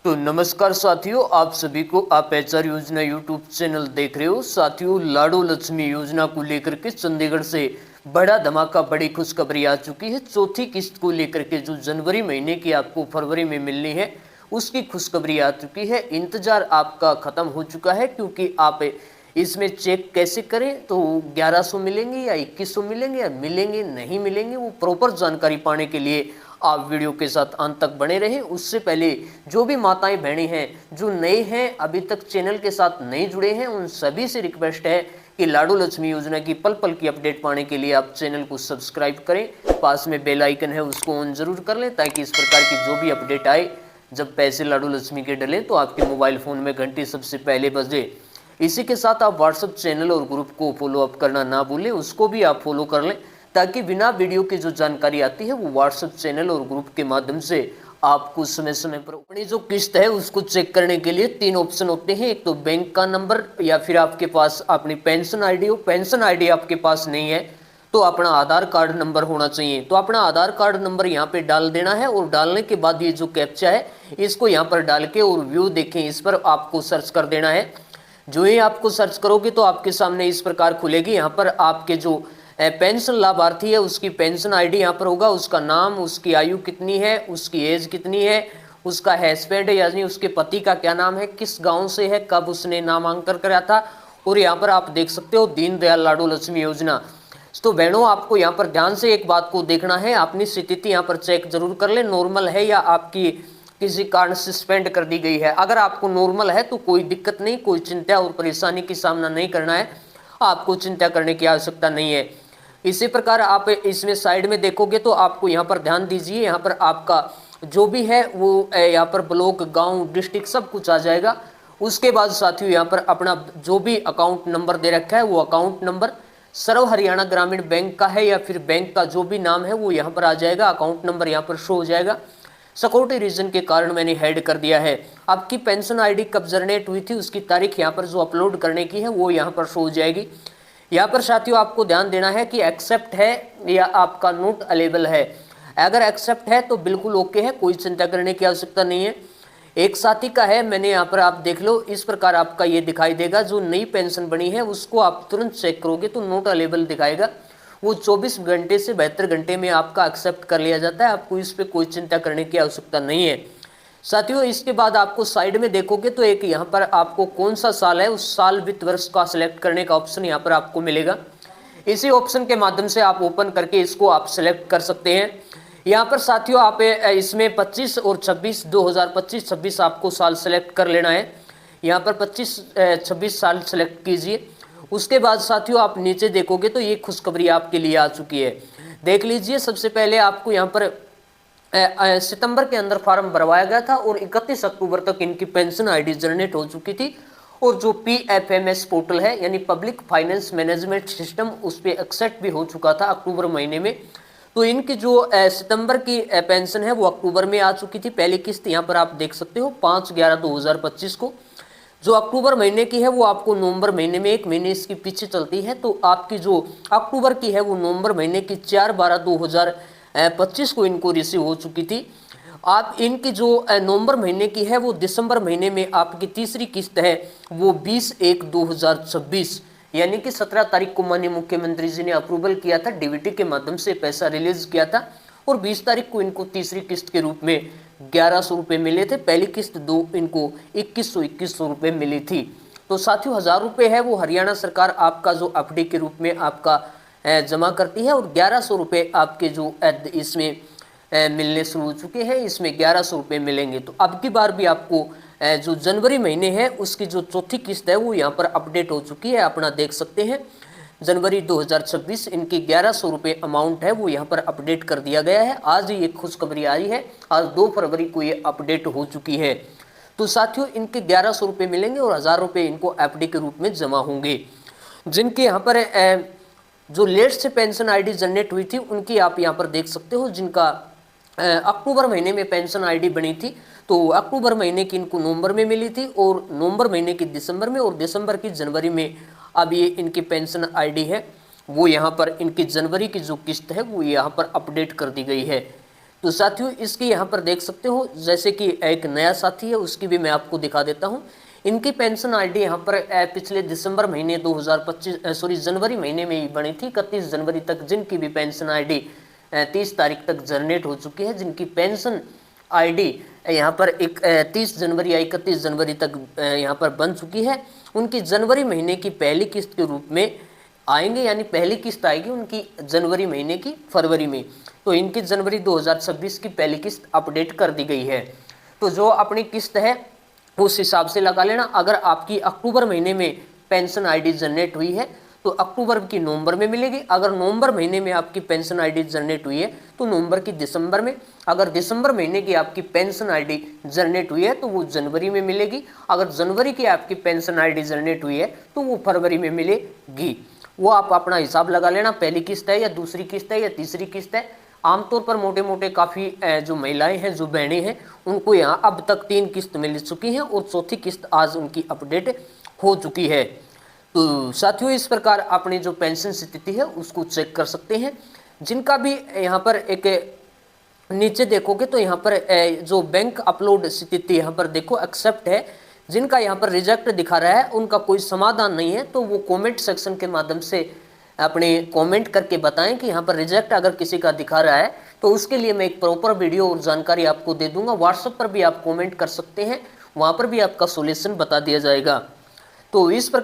तो नमस्कार साथियों, आप सभी को आप एचआर योजना यूट्यूब चैनल देख रहे हो। साथियों, लाडो लक्ष्मी योजना को लेकर के चंडीगढ़ से बड़ा धमाका, बड़ी खुशखबरी आ चुकी है। चौथी किस्त को लेकर के जो जनवरी महीने की आपको फरवरी में मिलनी है, उसकी खुशखबरी आ चुकी है। इंतजार आपका खत्म हो चुका है, क्योंकि आप इसमें चेक कैसे करें, तो 1100 मिलेंगे या 2100 मिलेंगे या मिलेंगे नहीं मिलेंगे, वो प्रॉपर जानकारी पाने के लिए आप वीडियो के साथ अंत तक बने रहें। उससे पहले जो भी माताएं बहनें हैं जो नए हैं, अभी तक चैनल के साथ नहीं जुड़े हैं, उन सभी से रिक्वेस्ट है कि लाडो लक्ष्मी योजना की पल पल की अपडेट पाने के लिए आप चैनल को सब्सक्राइब करें। पास में बेल आइकन है, उसको ऑन जरूर कर लें, ताकि इस प्रकार की जो भी अपडेट आए, जब पैसे लाडो लक्ष्मी के डलें, तो आपके मोबाइल फ़ोन में घंटी सबसे पहले बजे। इसी के साथ आप व्हाट्सएप चैनल और ग्रुप को फॉलो अप करना ना भूलें, उसको भी आप फॉलो कर लें, ताकि बिना वीडियो की जो जानकारी आती है वो व्हाट्सएप चैनल और ग्रुप के माध्यम से आपको समय समय पर अपनी जो किस्त है उसको चेक करने के लिए 3 ऑप्शन होते हैं। एक तो बैंक का नंबर, या फिर आपके पास अपनी पेंशन आईडी हो। पेंशन आईडी आपके पास नहीं है तो अपना आधार कार्ड नंबर होना चाहिए। तो अपना आधार कार्ड नंबर यहाँ पे डाल देना है, और डालने के बाद ये जो कैप्चा है इसको यहाँ पर डाल के और व्यू देखें, इस पर आपको सर्च कर देना है। जो ही आपको सर्च करोगे तो आपके सामने इस प्रकार खुलेगी। यहाँ पर आपके जो पेंशन लाभार्थी है उसकी पेंशन आईडी यहाँ पर होगा, उसका नाम, उसकी आयु कितनी है, उसकी एज कितनी है, उसका हस्बैंड यानी उसके पति का क्या नाम है, किस गांव से है, कब उसने नामांकन कराया था, और यहाँ पर आप देख सकते हो दीनदयाल लाडो लक्ष्मी योजना। तो बहनों, आपको यहाँ पर ध्यान से एक बात को देखना है, अपनी स्थिति यहाँ पर चेक जरूर कर ले, नॉर्मल है या आपकी किसी कारण सस्पेंड कर दी गई है। अगर आपको नॉर्मल है तो कोई दिक्कत नहीं, कोई चिंता और परेशानी की सामना नहीं करना है, आपको चिंता करने की आवश्यकता नहीं है। इसी प्रकार आप इसमें साइड में देखोगे तो आपको यहाँ पर ध्यान दीजिए, यहाँ पर आपका जो भी है वो यहाँ पर ब्लॉक, गांव, डिस्ट्रिक्ट सब कुछ आ जाएगा। उसके बाद साथियों यहाँ पर अपना जो भी अकाउंट नंबर दे रखा है वो अकाउंट नंबर सर्व हरियाणा ग्रामीण बैंक का है, या फिर बैंक का जो भी नाम है वो यहाँ पर आ जाएगा, अकाउंट नंबर यहाँ पर शो हो जाएगा। सिक्योरिटी रीजन के कारण मैंने हेड कर दिया है। आपकी पेंशन आईडी कब जनरेट हुई थी उसकी तारीख यहाँ पर जो अपलोड करने की है वो यहाँ पर शो हो जाएगी। यहाँ पर साथियों आपको ध्यान देना है कि एक्सेप्ट है या आपका नोट अवेलेबल है। अगर एक्सेप्ट है तो बिल्कुल ओके है, कोई चिंता करने की आवश्यकता नहीं है। एक साथी का है, मैंने यहाँ पर आप देख लो, इस प्रकार आपका ये दिखाई देगा। जो नई पेंशन बनी है उसको आप तुरंत चेक करोगे तो नोट अवेलेबल दिखाएगा, वो 24 घंटे से 72 घंटे में आपका एक्सेप्ट कर लिया जाता है। आपको इस पर कोई चिंता करने की आवश्यकता नहीं है साथियों। इसके बाद आपको साइड में देखोगे तो एक यहाँ पर आपको कौन सा साल है उस साल वित्त वर्ष का सिलेक्ट करने का ऑप्शन यहाँ पर आपको मिलेगा। इसी ऑप्शन के माध्यम से आप ओपन करके इसको आप सिलेक्ट कर सकते हैं। यहाँ पर साथियों आप इसमें 25 और 26 2025-26 आपको साल सेलेक्ट कर लेना है। यहाँ पर 25-26 साल सेलेक्ट कीजिए। उसके बाद साथियों आप नीचे देखोगे तो ये खुशखबरी आपके लिए आ चुकी है, देख लीजिए। सबसे पहले आपको यहाँ पर सितंबर के अंदर फॉर्म भरवाया गया था और 31 अक्टूबर तक इनकी पेंशन आईडी जनरेट हो चुकी थी, और जो PFMS पोर्टल है यानी पब्लिक फाइनेंस मैनेजमेंट सिस्टम, उस पर एक्सेप्ट भी हो चुका था अक्टूबर महीने में। तो इनकी जो सितंबर की पेंशन है वो अक्टूबर में आ चुकी थी। पहली किस्त यहाँ पर आप देख सकते हो 5/11/2025 को। जो अक्टूबर महीने की है वो आपको नवंबर महीने में, 1 महीने इसकी पीछे चलती है, तो आपकी जो अक्टूबर की है वो नवंबर महीने की 4/12/2025 को इनको रिसीव हो चुकी थी। आप इनकी जो नवंबर महीने की है वो दिसंबर महीने में आपकी तीसरी किस्त है वो 20/1/2026 यानी कि 17 तारीख को माननीय मुख्यमंत्री जी ने अप्रूवल किया था, DBT के माध्यम से पैसा रिलीज किया था, और 20 तारीख को इनको तीसरी किस्त के रूप में 1100 रुपये मिले थे। पहली किस्त इनको 2100 रुपये मिली थी। तो साथियों 1000 रुपये है वो हरियाणा सरकार आपका जो FD के रूप में आपका जमा करती है, और 1100 रुपये आपके जो इसमें मिलने शुरू हो चुके हैं, इसमें 1100 रुपये मिलेंगे। तो अब की बार भी आपको जो जनवरी महीने है उसकी जो चौथी किस्त है वो यहाँ पर अपडेट हो चुकी है, अपना देख सकते हैं। जनवरी 2026 इनकी 1100 रुपये अमाउंट है वो यहाँ पर अपडेट कर दिया गया है। आज ये खुशखबरी आई है, आज 2 फरवरी को ये अपडेट हो चुकी है। तो साथियों इनके 1100 रुपये मिलेंगे और 1000 रुपये इनको FD के रूप में जमा होंगे। जिनके यहाँ पर जो लेट से पेंशन आईडी जनरेट हुई थी उनकी आप यहाँ पर देख सकते हो, जिनका अक्टूबर महीने में पेंशन आईडी बनी थी, तो अक्टूबर महीने की इनको नवंबर में मिली थी, और नवंबर महीने की दिसंबर में, और दिसंबर की जनवरी में। अब ये इनकी पेंशन आईडी है वो यहाँ पर इनकी जनवरी की जो किस्त है वो यहाँ पर अपडेट कर दी गई है। तो साथियों इसकी यहाँ पर देख सकते हो, जैसे कि एक नया साथी है उसकी भी मैं आपको दिखा देता हूँ। इनकी पेंशन आईडी यहाँ पर पिछले दिसंबर महीने 2025 जनवरी महीने में ही बनी थी 31 जनवरी तक, जिनकी भी पेंशन आईडी 30 तारीख तक जनरेट हो चुकी है, जिनकी पेंशन आईडी यहाँ पर 30 जनवरी या 31 जनवरी तक यहाँ पर बन चुकी है, उनकी जनवरी महीने की पहली किस्त के रूप में आएंगे, यानी पहली किस्त आएगी उनकी जनवरी महीने की फरवरी में। तो इनकी जनवरी 2026 की पहली किस्त अपडेट कर दी गई है। तो जो अपनी किस्त है उस हिसाब से लगा लेना। अगर आपकी अक्टूबर महीने में पेंशन आईडी जनरेट हुई है तो अक्टूबर की नवंबर में मिलेगी। अगर नवंबर महीने में आपकी पेंशन आईडी जनरेट हुई है तो नवंबर की दिसंबर में। अगर दिसंबर महीने की आपकी पेंशन आईडी जनरेट हुई है तो वो जनवरी में मिलेगी। अगर जनवरी की आपकी पेंशन आईडी जनरेट हुई है तो वो फरवरी में मिलेगी। वो आप अपना हिसाब लगा लेना, पहली किस्त है या दूसरी किस्त है या तीसरी किस्त है। आमतौर पर मोटे मोटे काफ़ी जो महिलाएं हैं, जो बहनें हैं, उनको यहाँ अब तक 3 किस्त मिल चुकी हैं और चौथी किस्त आज उनकी अपडेट हो चुकी है। तो साथियों इस प्रकार अपनी जो पेंशन स्थिति है उसको चेक कर सकते हैं। जिनका भी यहाँ पर एक नीचे देखोगे तो यहाँ पर जो बैंक अपलोड स्थिति यहाँ पर देखो एक्सेप्ट है, जिनका यहाँ पर रिजेक्ट दिखा रहा है उनका कोई समाधान नहीं है, तो वो कमेंट सेक्शन के माध्यम से अपने कमेंट करके बताएं कि यहाँ पर रिजेक्ट अगर किसी का दिखा रहा है तो उसके लिए मैं एक प्रॉपर वीडियो और जानकारी आपको दे दूंगा। व्हाट्सएप पर भी आप कमेंट कर सकते हैं, वहाँ पर भी आपका सोल्यूशन बता दिया जाएगा। तो इस प्रकार